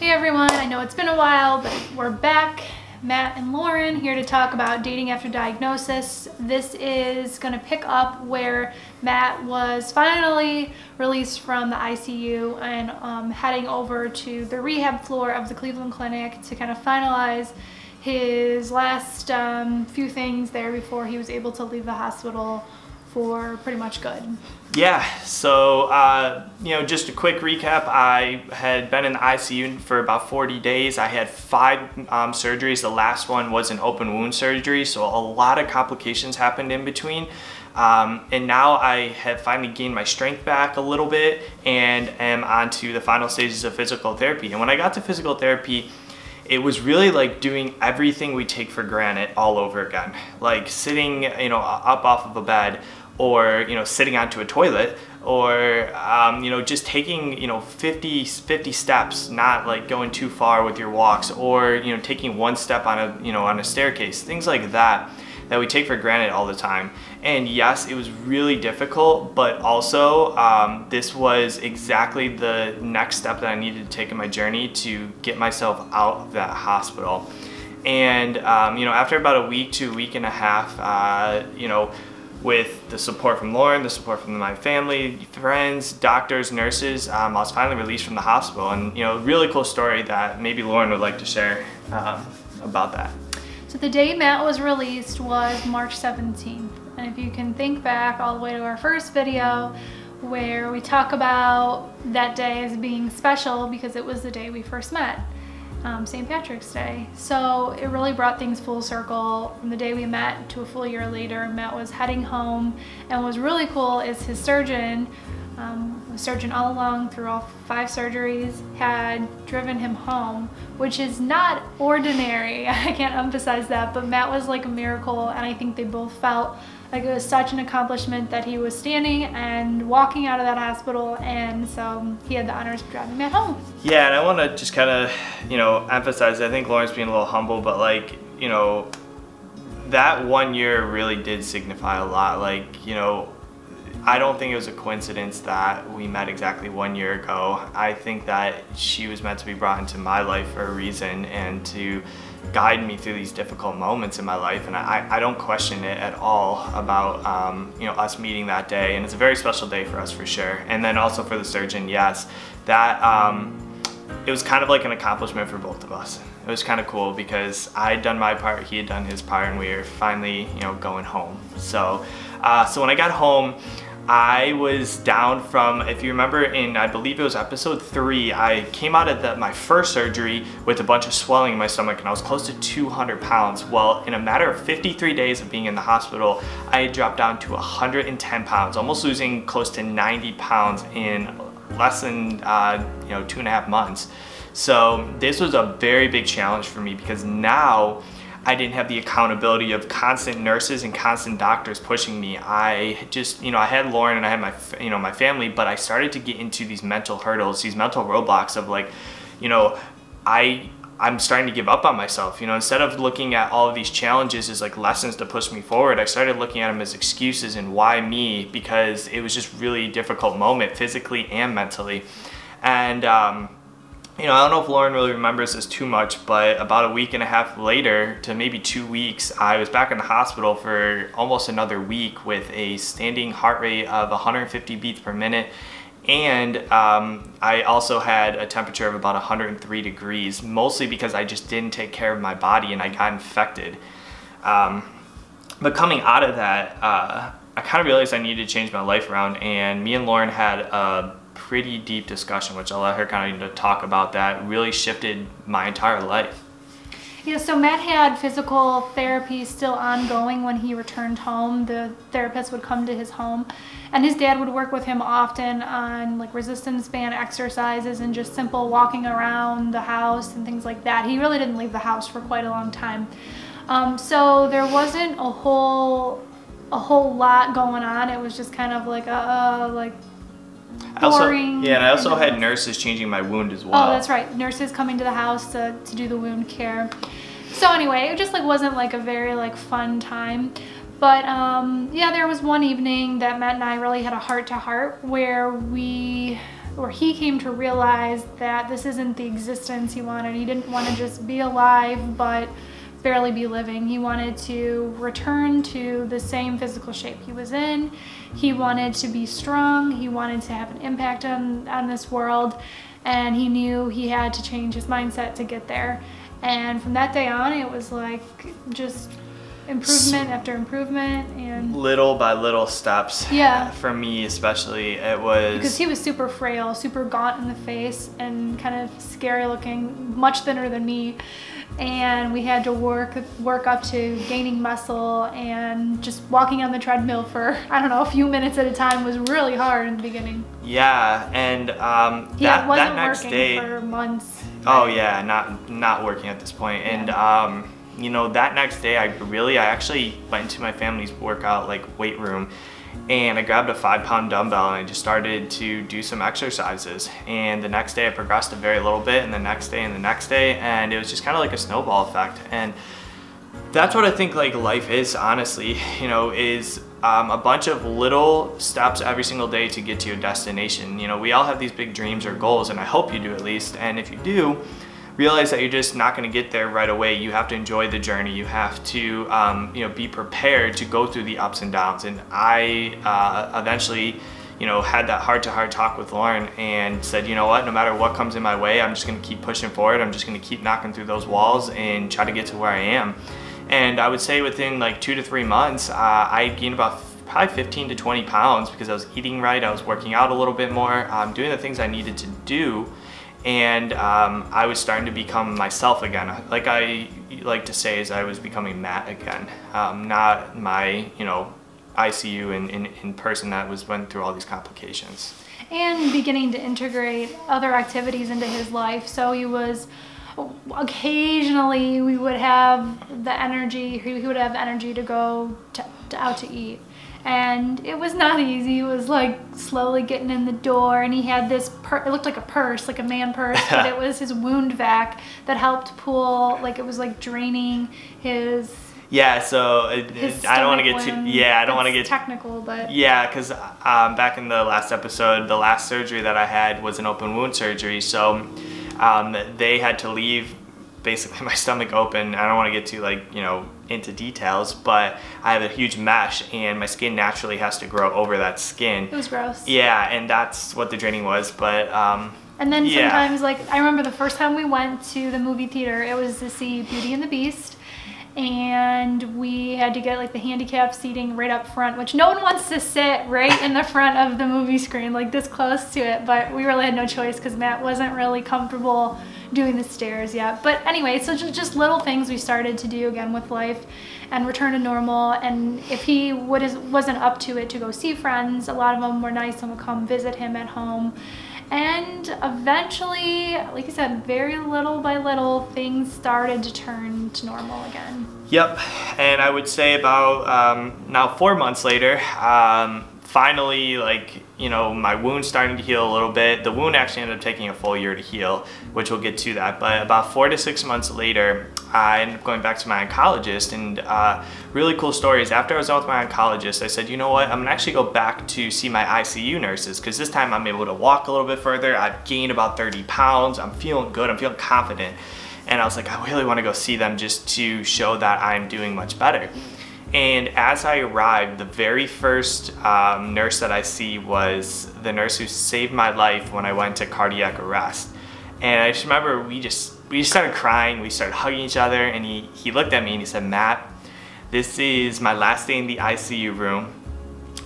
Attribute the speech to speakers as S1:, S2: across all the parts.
S1: Hey everyone, I know it's been a while, but we're back. Matt and Lauren here to talk about dating after diagnosis. This is going to pick up where Matt was finally released from the ICU and heading over to the rehab floor of the Cleveland Clinic to kind of finalize his last few things there before he was able to leave the hospital for pretty much good.
S2: Yeah, so just a quick recap. I had been in the ICU for about 40 days. I had 5 surgeries. The last one was an open wound surgery, so a lot of complications happened in between. And now I have finally gained my strength back a little bit and am on to the final stages of physical therapy. And when I got to physical therapy, it was really like doing everything we take for granted all over again. Like sitting, up off of a bed, or sitting onto a toilet, or just taking 50 steps, not like going too far with your walks, or taking one step on a staircase, things like that we take for granted all the time. And yes, it was really difficult, but also this was exactly the next step that I needed to take in my journey to get myself out of that hospital. And after about a week to a week and a half, with the support from Lauren, the support from my family, friends, doctors, nurses, I was finally released from the hospital. And really cool story that maybe Lauren would like to share about that.
S1: So the day Matt was released was March 17th. And if you can think back all the way to our first video where we talk about that day as being special because it was the day we first met. St. Patrick's Day. So it really brought things full circle. From the day we met to a full year later, Matt was heading home, and what was really cool is his surgeon, all along through all 5 surgeries, had driven him home, which is not ordinary. I can't emphasize that, but Matt was like a miracle, and I think they both felt like it was such an accomplishment that he was standing and walking out of that hospital, and so he had the honors of driving Matt home.
S2: Yeah, and I want to just kind of, emphasize, I think Lauren's being a little humble, but like, that 1 year really did signify a lot. Like, I don't think it was a coincidence that we met exactly 1 year ago. I think that she was meant to be brought into my life for a reason and to guide me through these difficult moments in my life, and I don't question it at all about us meeting that day. And it's a very special day for us for sure. And then also for the surgeon, yes, that it was kind of like an accomplishment for both of us. It was kind of cool because I had done my part, he had done his part, and we were finally going home. So so when I got home, I was down from, if you remember in, I believe it was episode 3, I came out of my first surgery with a bunch of swelling in my stomach, and I was close to 200 pounds. Well, in a matter of 53 days of being in the hospital, I had dropped down to 110 pounds, almost losing close to 90 pounds in less than 2.5 months. So this was a very big challenge for me because now I didn't have the accountability of constant nurses and constant doctors pushing me. I just, I had Lauren and I had my family, but I started to get into these mental hurdles, these mental roadblocks of like, I'm starting to give up on myself. Instead of looking at all of these challenges as like lessons to push me forward, I started looking at them as excuses and why me, because it was just really a difficult moment physically and mentally. And I don't know if Lauren really remembers this too much, but about a week and a half later to maybe 2 weeks, I was back in the hospital for almost another week with a standing heart rate of 150 beats per minute. And I also had a temperature of about 103 degrees, mostly because I just didn't take care of my body and I got infected. But coming out of that, I kind of realized I needed to change my life around, and me and Lauren had a pretty deep discussion, which I'll let her kind of talk about, that really shifted my entire life.
S1: Yeah, so Matt had physical therapy still ongoing when he returned home. The therapist would come to his home, and his dad would work with him often on like resistance band exercises and just simple walking around the house and things like that. He really didn't leave the house for quite a long time. So there wasn't a whole lot going on. It was just kind of like boring.
S2: And I also had nurses changing my wound as well.
S1: Oh, that's right. Nurses coming to the house to do the wound care. So anyway, it just like wasn't like a very like fun time. But yeah, there was one evening that Matt and I really had a heart-to-heart where we or he came to realize that this isn't the existence he wanted. He didn't want to just be alive, but barely be living. He wanted to return to the same physical shape he was in. He wanted to be strong. He wanted to have an impact on this world. And he knew he had to change his mindset to get there. And from that day on, it was like just improvement after improvement, and
S2: little by little steps.
S1: Yeah.
S2: For me especially, it was
S1: because he was super frail, super gaunt in the face, and kind of scary looking, much thinner than me. And we had to work up to gaining muscle, and just walking on the treadmill for, I don't know, a few minutes at a time was really hard in the beginning.
S2: Yeah, and
S1: that
S2: next
S1: working
S2: day
S1: for months.
S2: Oh yeah, not working at this point.
S1: Yeah.
S2: And you know, that next day I actually went into my family's workout like weight room, and I grabbed a 5-pound dumbbell and I just started to do some exercises. And the next day I progressed a very little bit, and the next day and the next day, and it was just kind of like a snowball effect. And that's what I think like life is, honestly, you know, is a bunch of little steps every single day to get to your destination. You know, we all have these big dreams or goals, and I hope you do at least. And if you do, realize that you're just not going to get there right away. You have to enjoy the journey. You have to, you know, be prepared to go through the ups and downs. And I eventually, you know, had that heart-to-heart talk with Lauren and said, you know what, no matter what comes in my way, I'm just going to keep pushing forward. I'm just going to keep knocking through those walls and try to get to where I am. And I would say within like 2 to 3 months, I gained about probably 15 to 20 pounds because I was eating right, I was working out a little bit more, doing the things I needed to do, and I was starting to become myself again. Like I like to say, is I was becoming Matt again, not my, you know, ICU in person that went through all these complications. And
S1: beginning to integrate other activities into his life. So he was, occasionally we would have the energy, he would have energy to go out to eat. And it was not easy. It was like slowly getting in the door, and he had this, it looked like a purse, like a man purse, but it was his wound vac that helped pull, like it was like draining his... Yeah, so I don't want to get too, I don't want to get
S2: technical, but yeah, because back in the last episode, the last surgery that I had was an open wound surgery, so they had to leave basically my stomach open. I don't want to get too, like, you know, into details, but I have a huge mesh and my skin naturally has to grow over that skin.
S1: It was gross.
S2: Yeah, and that's what the draining was, but
S1: and then sometimes, like, I remember the first time we went to the movie theater, it was to see Beauty and the Beast, and we had to get like the handicap seating right up front, which no one wants to sit right in the front of the movie screen, like this close to it, but we really had no choice because Matt wasn't really comfortable doing the stairs yet. But anyway, so just little things we started to do again with life and return to normal. And if he wasn't up to it to go see friends, a lot of them were nice and would come visit him at home. And eventually, like I said, very little by little, things started to turn to normal again.
S2: Yep, and I would say about now 4 months later, finally, like, you know, my wound's starting to heal a little bit. The wound actually ended up taking a full year to heal, which we'll get to that. But about 4 to 6 months later, I ended up going back to my oncologist, and really cool story is after I was done with my oncologist, I said, you know what, I'm gonna actually go back to see my ICU nurses, because this time I'm able to walk a little bit further. I've gained about 30 pounds. I'm feeling good. I'm feeling confident. And I was like, I really want to go see them just to show that I'm doing much better. And as I arrived, the very first nurse that I see was the nurse who saved my life when I went to cardiac arrest. And I just remember we just started crying, we started hugging each other, and he looked at me and he said, Matt, this is my last day in the ICU room.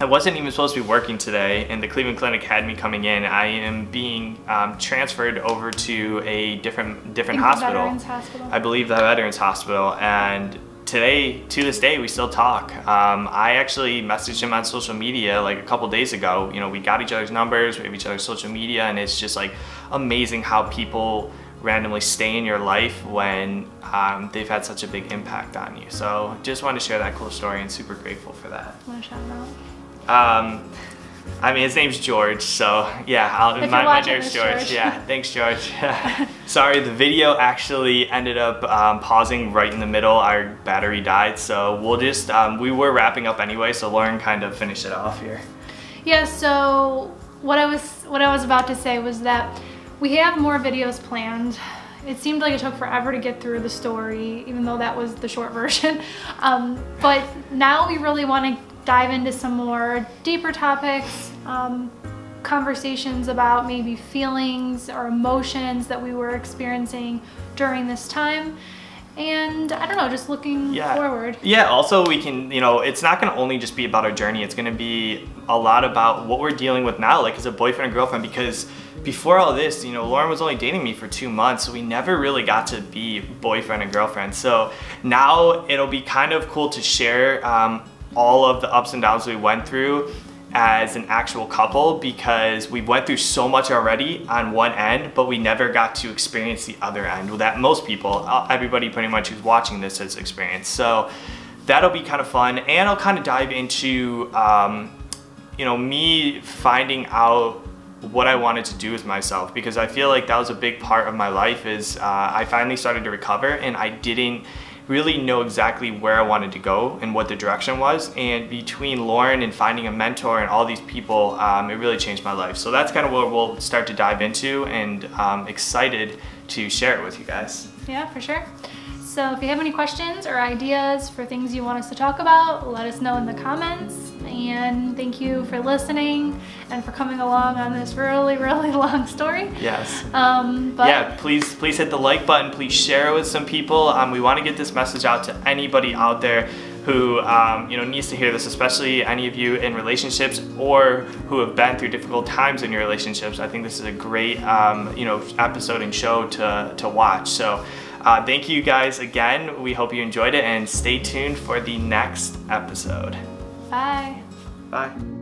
S2: I wasn't even supposed to be working today, and the Cleveland Clinic had me coming in. I am being transferred over to a different hospital.
S1: Veterans Hospital.
S2: I believe the Veterans Hospital, and today, to this day, we still talk. I actually messaged him on social media like a couple days ago. You know, we got each other's numbers, we have each other's social media, and it's just like amazing how people randomly stay in your life when they've had such a big impact on you. So just wanted to share that cool story and super grateful for that.
S1: Want to shout him out?
S2: I mean, his name's George, so yeah, my nurse George. Yeah, thanks, George. Sorry, the video actually ended up pausing right in the middle. Our battery died, so we'll just, we were wrapping up anyway, so Lauren kind of finished it off here.
S1: Yeah, so what I was what I was about to say was that we have more videos planned. It seemed like it took forever to get through the story, even though that was the short version. But now we really want to dive into some more deeper topics, conversations about maybe feelings or emotions that we were experiencing during this time. And I don't know, just looking forward.
S2: Yeah, also we can, it's not going to only just be about our journey. It's going to be a lot about what we're dealing with now, like as a boyfriend and girlfriend, because before all this, Lauren was only dating me for 2 months, so we never really got to be boyfriend and girlfriend. So now it'll be kind of cool to share all of the ups and downs we went through as an actual couple, because we went through so much already on one end, but we never got to experience the other end that most people, everybody pretty much who's watching this has experienced. So that'll be kind of fun, and I'll kind of dive into me finding out what I wanted to do with myself, because I feel like that was a big part of my life. Is I finally started to recover, and I didn't really know exactly where I wanted to go and what the direction was. And between Lauren and finding a mentor and all these people, it really changed my life. So that's kind of what we'll start to dive into, and I'm excited to share it with you guys.
S1: Yeah, for sure. So if you have any questions or ideas for things you want us to talk about, let us know in the comments. And thank you for listening and for coming along on this really, really long story.
S2: Yes. Yeah, please hit the like button. Please share it with some people. We want to get this message out to anybody out there who needs to hear this, especially any of you in relationships or who have been through difficult times in your relationships. I think this is a great episode and show to watch. So thank you guys again. We hope you enjoyed it, and stay tuned for the next episode.
S1: Bye.
S2: Bye.